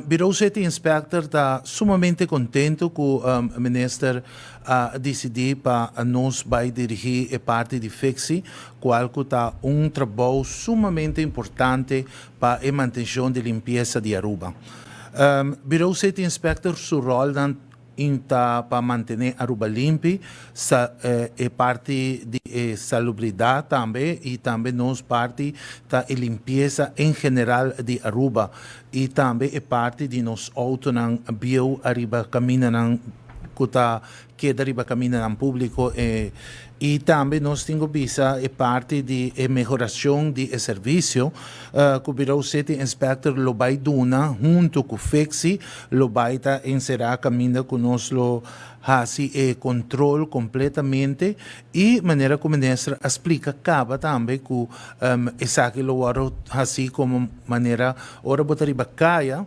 Bureau City Inspector está sumamente contente com o ministro decidir para nos vai dirigir a parte de FIXI, qual está trabalho sumamente importante para a manutenção de limpeza de Aruba. Bureau City Inspector, seu rol para manter Aruba limpa, é parte de salubridade também, e também nos parte da limpeza em geral de Aruba, e também é parte de nos autos não bio arriba caminham que arriba caminham público e também nós temos visa é parte de melhoração de serviço que o Bureau City Inspector lo vai dona junto com o FIXI lo vai encerrar caminho com nós lo assim controle completamente e maneira como o ministro explica acaba também que essa que lo assim como maneira ora botar riba caia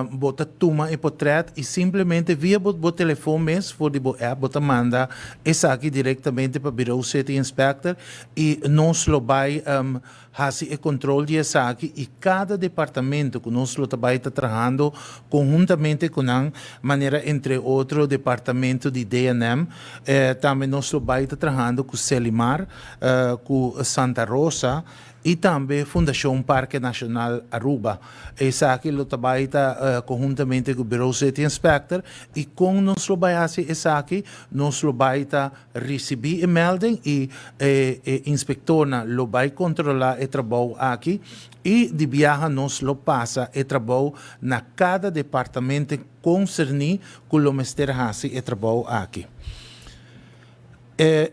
bota toma e portrait e simplesmente via o telefone mesmo for de app bota manda essa aqui diretamente para o Bureau City Inspector e nós lo vai fazer o controle de essa aqui e cada departamento que nós lo vai trabalhando conjuntamente com a maneira entre outro departamento de D&M também nós lo vai trabalhando com Selimar com Santa Rosa e também Fundação Parque Nacional Aruba. Essa aqui lo trabalha conjuntamente com o Bureau City Inspector e com nós lo vai fazer essa aqui, nós lo vai receber a melding e inspector lo vai controlar o trabalho aqui e de viagem nós lo passa o trabalho na cada departamento concernido com o ministério faz o trabalho aqui.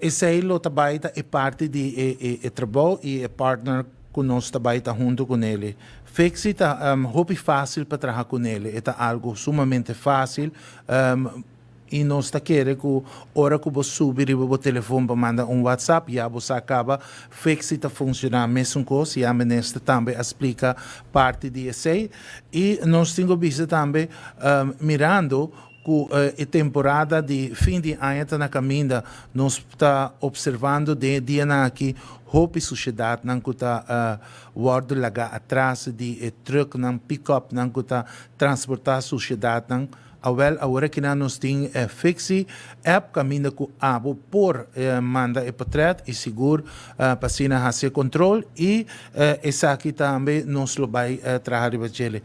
Esse aí o trabalho é parte do trabalho e é partner que nós trabalhamos junto com ele. FIXI está fácil para trabalhar com ele, é algo sumamente fácil e nós queremos que hora que você subir o telefone para mandar WhatsApp, já você acaba, FIXI está funcionando a mesma coisa, e a ministra também explica parte disso e nós temos visto também mirando com a temporada de fim de ano está na caminho, nós está observando de dia aqui a sociedade não está guarda lá atrás de truck não pick-up não está transportar a sociedade não agora que nós temos FIXI app caminho com abo por manda e portrait e seguro para fazer controle e essa aqui também nós vai trabalhar